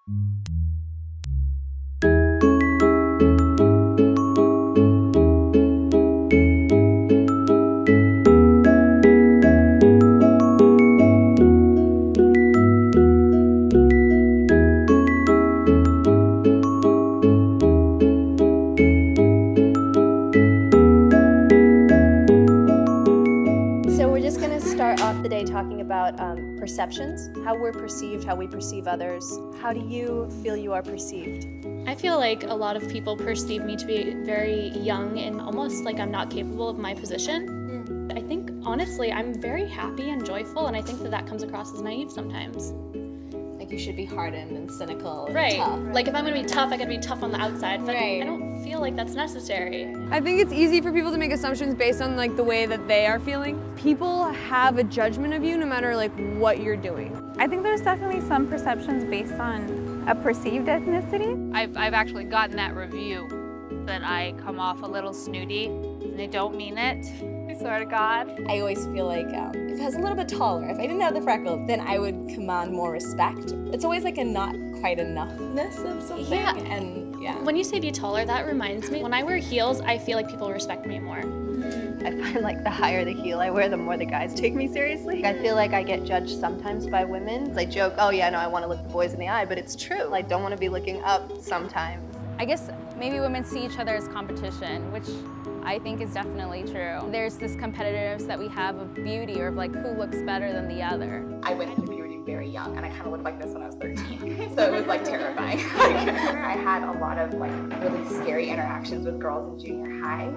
Start off the day talking about perceptions, how we're perceived, how we perceive others. How do you feel you are perceived? I feel like a lot of people perceive me to be very young and almost like I'm not capable of my position. I think, honestly, I'm very happy and joyful, and I think that that comes across as naive sometimes. Like you should be hardened and cynical and right. tough. Like if I'm going to be tough, I got to be tough on the outside, but right. I don't feel like that's necessary. I think it's easy for people to make assumptions based on like the way that they are feeling. People have a judgment of you no matter like what you're doing. I think there's definitely some perceptions based on a perceived ethnicity. I've actually gotten that review that I come off a little snooty and they don't mean it. I swear to God. I always feel like if I was a little bit taller, if I didn't have the freckles, then I would command more respect. It's always like a not quite enoughness of something. Yeah. And yeah. When you say be taller, that reminds me, when I wear heels, I feel like people respect me more. I find like the higher the heel I wear, the more the guys take me seriously. I feel like I get judged sometimes by women. I joke, oh yeah, no, I want to look the boys in the eye, but it's true. I don't want to be looking up sometimes. I guess maybe women see each other as competition, which I think is definitely true. There's this competitiveness that we have of beauty, or of like who looks better than the other. I went into puberty very young, and I kind of looked like this when I was 13, so it was like terrifying. I had a lot of like really scary interactions with girls in junior high.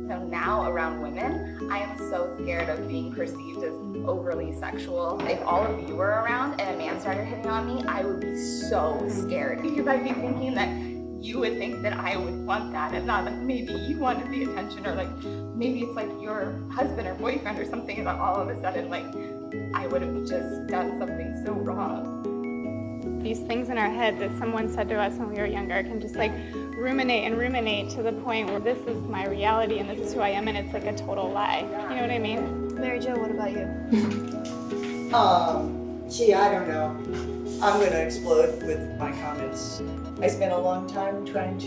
So now around women, I am so scared of being perceived as overly sexual. If all of you were around and a man started hitting on me, I would be so scared because I'd be thinking that you would think that I would want that, and not like maybe you wanted the attention, or like maybe it's like your husband or boyfriend or something, and all of a sudden like I would have just done something so wrong. These things in our head that someone said to us when we were younger can just like ruminate and ruminate to the point where this is my reality and this is who I am, and it's like a total lie. You know what I mean? Mary Jo, what about you? Gee, I don't know. I'm gonna explode with my comments. I spent a long time trying to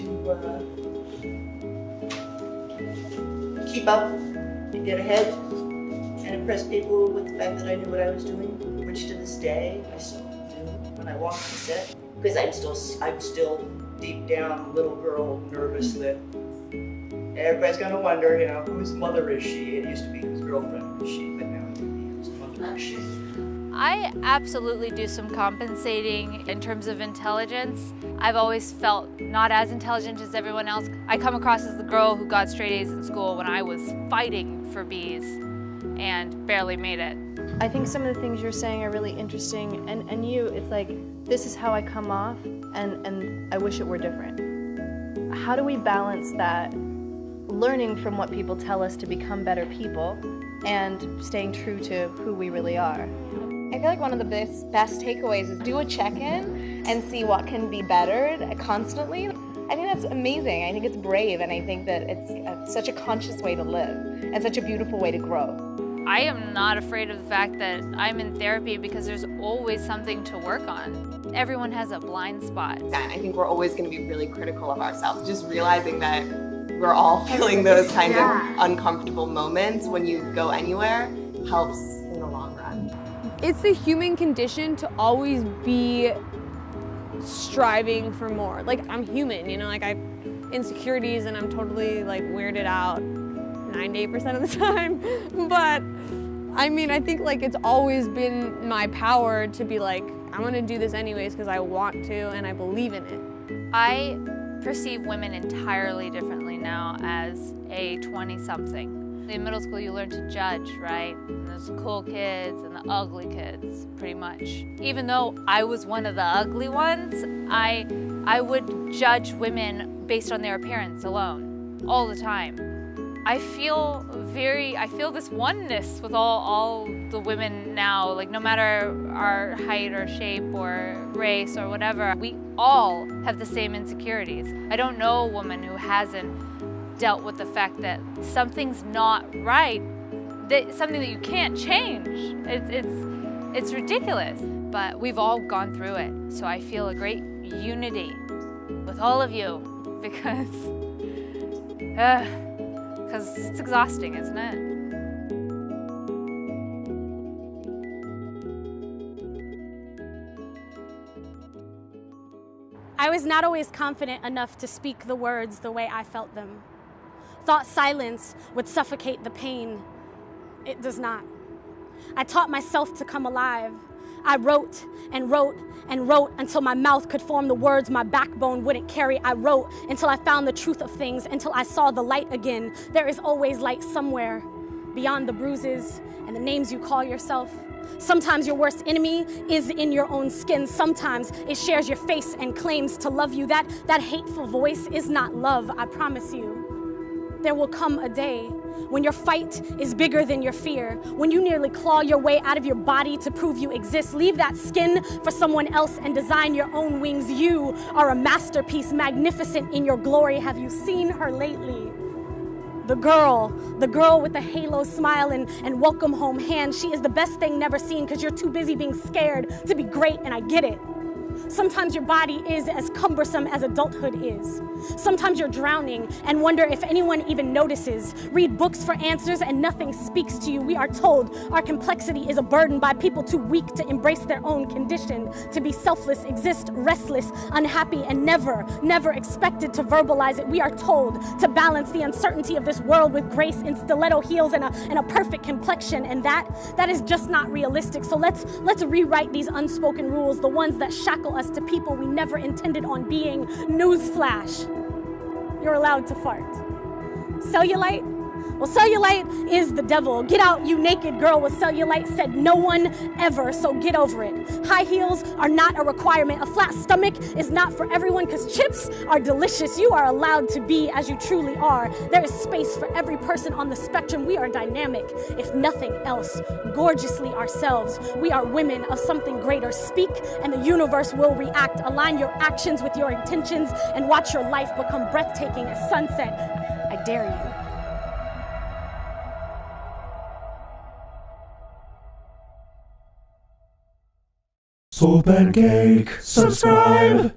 keep up and get ahead and impress people with the fact that I knew what I was doing, which to this day I still do when I walk the set, because I'm still deep down little girl nervous that everybody's gonna wonder, you know, whose mother is she? It used to be whose girlfriend is she, but now it's whose mother is she? I absolutely do some compensating in terms of intelligence. I've always felt not as intelligent as everyone else. I come across as the girl who got straight A's in school when I was fighting for B's and barely made it. I think some of the things you're saying are really interesting, and you, it's like, this is how I come off, and I wish it were different. How do we balance that, learning from what people tell us to become better people, and staying true to who we really are? I feel like one of the best takeaways is do a check-in and see what can be bettered constantly. I think that's amazing. I think it's brave, and I think that it's such a conscious way to live and such a beautiful way to grow. I am not afraid of the fact that I'm in therapy because there's always something to work on. Everyone has a blind spot. I think we're always going to be really critical of ourselves, just realizing that we're all feeling those kind of uncomfortable moments when you go anywhere helps in the long run. It's the human condition to always be striving for more. Like, I'm human, you know, like I have insecurities and I'm totally like weirded out 98% of the time. But I mean, I think like it's always been my power to be like, I'm gonna do this anyways because I want to and I believe in it. I perceive women entirely differently now as a 20-something. In middle school, you learn to judge, right? And there's the cool kids and the ugly kids, pretty much. Even though I was one of the ugly ones, I would judge women based on their appearance alone, all the time. I feel this oneness with all the women now, like no matter our height or shape or race or whatever, we all have the same insecurities. I don't know a woman who hasn't dealt with the fact that something's not right, that something that you can't change. It's ridiculous, but we've all gone through it. So I feel a great unity with all of you because it's exhausting, isn't it? I was not always confident enough to speak the words the way I felt them. Thought silence would suffocate the pain. It does not. I taught myself to come alive. I wrote and wrote and wrote until my mouth could form the words my backbone wouldn't carry. I wrote until I found the truth of things, until I saw the light again. There is always light somewhere beyond the bruises and the names you call yourself. Sometimes your worst enemy is in your own skin. Sometimes it shares your face and claims to love you. That hateful voice is not love, I promise you. There will come a day when your fight is bigger than your fear, when you nearly claw your way out of your body to prove you exist. Leave that skin for someone else and design your own wings. You are a masterpiece, magnificent in your glory. Have you seen her lately? The girl with the halo smile and welcome home hand. She is the best thing never seen because you're too busy being scared to be great, and I get it. Sometimes your body is as cumbersome as adulthood is. Sometimes you're drowning and wonder if anyone even notices. Read books for answers and nothing speaks to you. We are told our complexity is a burden by people too weak to embrace their own condition, to be selfless, exist restless, unhappy, and never expected to verbalize it. We are told to balance the uncertainty of this world with grace in stiletto heels and a perfect complexion, and that is just not realistic. So let's rewrite these unspoken rules, the ones that shackle us to people we never intended on being. Newsflash, you're allowed to fart. Cellulite? Well, cellulite is the devil. Get out, you naked girl with cellulite, said no one ever, so get over it. High heels are not a requirement. A flat stomach is not for everyone because chips are delicious. You are allowed to be as you truly are. There is space for every person on the spectrum. We are dynamic, if nothing else, gorgeously ourselves. We are women of something greater. Speak and the universe will react. Align your actions with your intentions and watch your life become breathtaking as sunset. I dare you. Super Cake, subscribe!